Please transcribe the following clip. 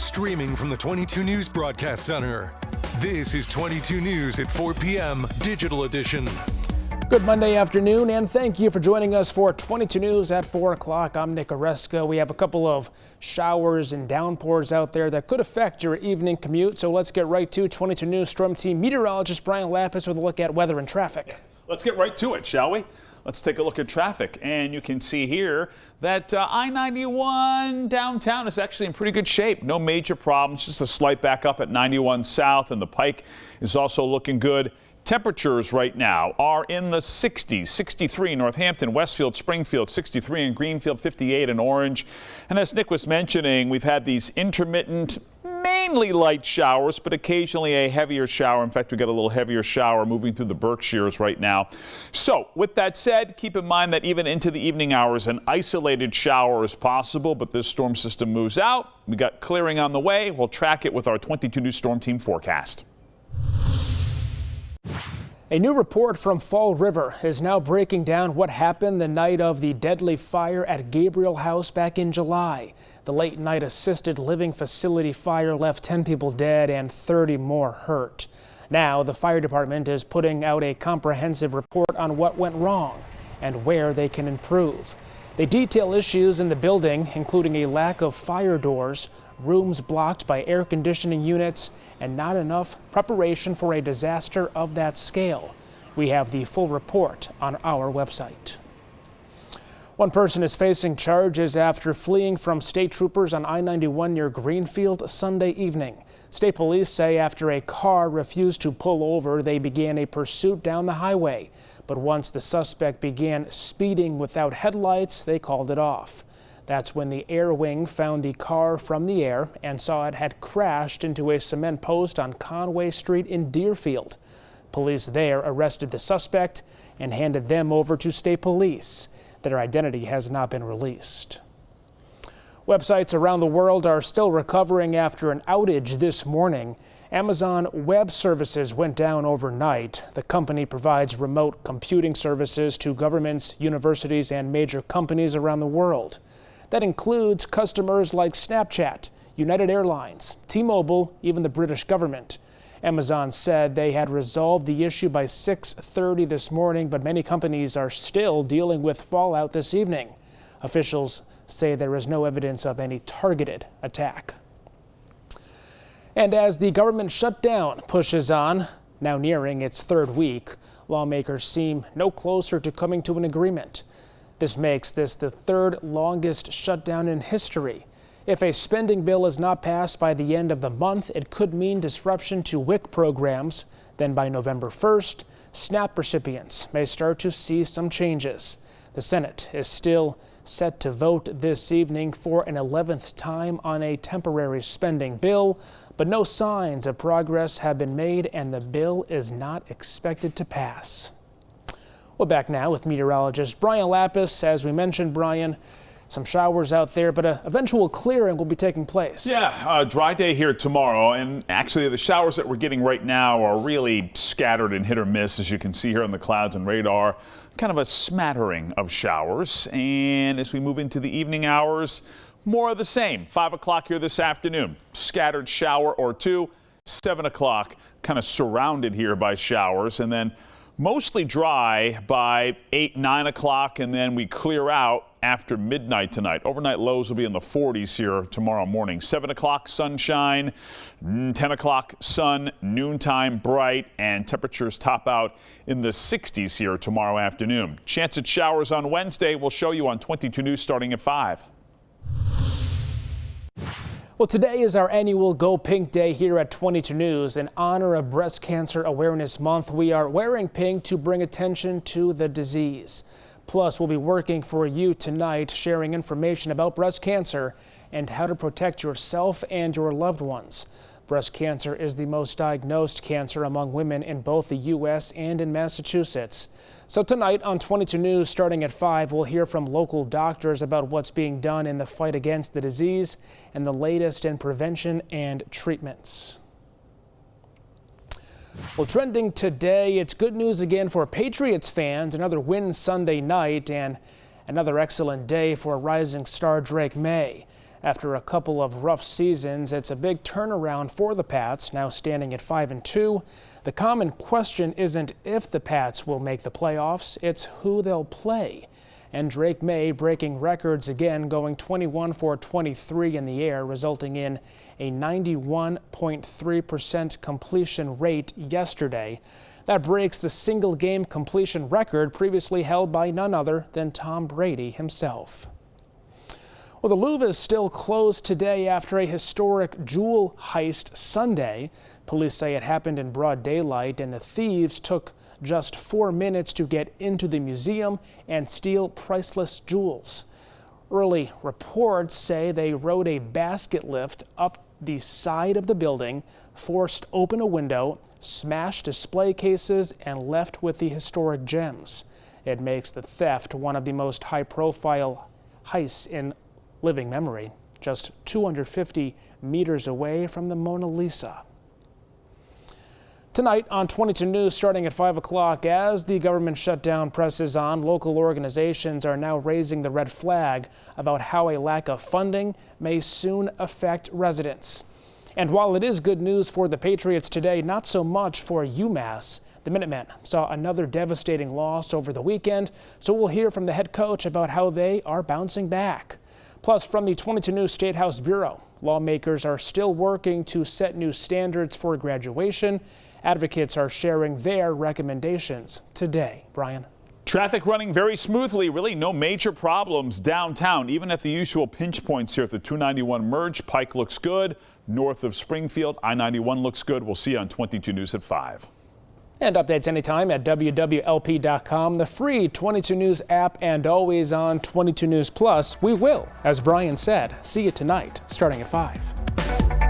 Streaming from the 22 News Broadcast Center. This is 22 News at 4 p.m. Digital Edition. Good Monday afternoon, and thank you for joining us for 22 News at 4 o'clock. I'm Nick Oreska. We have a couple of showers and downpours out there that could affect your evening commute. So let's get right to 22 News Storm Team meteorologist Brian Lapis with a look at weather and traffic. Yes. Let's get right to it, shall we? Let's take a look at traffic, and you can see here that I-91 downtown is actually in pretty good shape. No major problems, just a slight backup at 91 South, and the Pike is also looking good. Temperatures right now are in the 60s, 63 in Northampton, Westfield, Springfield, 63 in Greenfield, 58 in Orange. And as Nick was mentioning, we've had these intermittent, mainly light showers, but occasionally a heavier shower. In fact, we got a little heavier shower moving through the Berkshires right now. So with that said, keep in mind that even into the evening hours, an isolated shower is possible, but this storm system moves out. We got clearing on the way. We'll track it with our 22 News Storm Team forecast. A new report from Fall River is now breaking down what happened the night of the deadly fire at Gabriel House back in July. The late night assisted living facility fire left 10 people dead and 30 more hurt. Now the fire department is putting out a comprehensive report on what went wrong and where they can improve. They detail issues in the building, including a lack of fire doors, rooms blocked by air conditioning units, and not enough preparation for a disaster of that scale. We have the full report on our website. One person is facing charges after fleeing from state troopers on I-91 near Greenfield Sunday evening. State police say after a car refused to pull over, they began a pursuit down the highway. But once the suspect began speeding without headlights, they called it off. That's when the air wing found the car from the air and saw it had crashed into a cement post on Conway Street in Deerfield. Police there arrested the suspect and handed them over to state police. Their identity has not been released. Websites around the world are still recovering after an outage this morning. Amazon Web Services went down overnight. The company provides remote computing services to governments, universities, and major companies around the world. That includes customers like Snapchat, United Airlines, T-Mobile, even the British government. Amazon said they had resolved the issue by 6:30 this morning, but many companies are still dealing with fallout this evening. Officials say there is no evidence of any targeted attack. And as the government shutdown pushes on, now nearing its third week, lawmakers seem no closer to coming to an agreement. This makes this the third longest shutdown in history. If a spending bill is not passed by the end of the month, it could mean disruption to WIC programs. Then by November 1st, SNAP recipients may start to see some changes. The Senate is still set to vote this evening for an 11th time on a temporary spending bill, but no signs of progress have been made and the bill is not expected to pass. We're back now with meteorologist Brian Lapis. As we mentioned, Brian, some showers out there, but an eventual clearing will be taking place. Yeah, dry day here tomorrow, and actually the showers that we're getting right now are really scattered and hit or miss, as you can see here on the clouds and radar. Kind of a smattering of showers, and as we move into the evening hours, more of the same. 5 o'clock here this afternoon, scattered shower or two. 7 o'clock, kind of surrounded here by showers, and then mostly dry by 8, 9 o'clock, and then we clear out after midnight tonight. Overnight lows will be in the 40s here tomorrow morning. 7 o'clock, sunshine. 10 o'clock, sun. Noontime, bright. And temperatures top out in the 60s here tomorrow afternoon. Chance at showers on Wednesday. We'll show you on 22 News starting at 5. Well, today is our annual Go Pink Day here at 22 News. In honor of Breast Cancer Awareness Month, we are wearing pink to bring attention to the disease. Plus, we'll be working for you tonight, sharing information about breast cancer and how to protect yourself and your loved ones. Breast cancer is the most diagnosed cancer among women in both the U.S. and in Massachusetts. So tonight on 22 News, starting at 5, we'll hear from local doctors about what's being done in the fight against the disease and the latest in prevention and treatments. Well, trending today, it's good news again for Patriots fans. Another win Sunday night and another excellent day for rising star Drake May. After a couple of rough seasons, it's a big turnaround for the Pats, now standing at 5-2. The common question isn't if the Pats will make the playoffs, it's who they'll play. And Drake May breaking records again, going 21 for 23 in the air, resulting in a 91.3% completion rate yesterday. That breaks the single game completion record previously held by none other than Tom Brady himself. Well, the Louvre is still closed today after a historic jewel heist Sunday. Police say it happened in broad daylight, and the thieves took just 4 minutes to get into the museum and steal priceless jewels. Early reports say they rode a basket lift up the side of the building, forced open a window, smashed display cases, and left with the historic gems. It makes the theft one of the most high-profile heists in living memory, just 250 meters away from the Mona Lisa. Tonight on 22 News, starting at 5 o'clock, as the government shutdown presses on, local organizations are now raising the red flag about how a lack of funding may soon affect residents. And while it is good news for the Patriots today, not so much for UMass. The Minutemen saw another devastating loss over the weekend, so we'll hear from the head coach about how they are bouncing back. Plus, from the 22 News State House Bureau, lawmakers are still working to set new standards for graduation. Advocates are sharing their recommendations today. Brian. Traffic running very smoothly, really no major problems downtown, even at the usual pinch points here at the 291 merge. Pike looks good. North of Springfield, I-91 looks good. We'll see you on 22 News at 5. And updates anytime at wwlp.com, the free 22 News app, and always on 22 News Plus. We will, as Brian said, see you tonight starting at 5.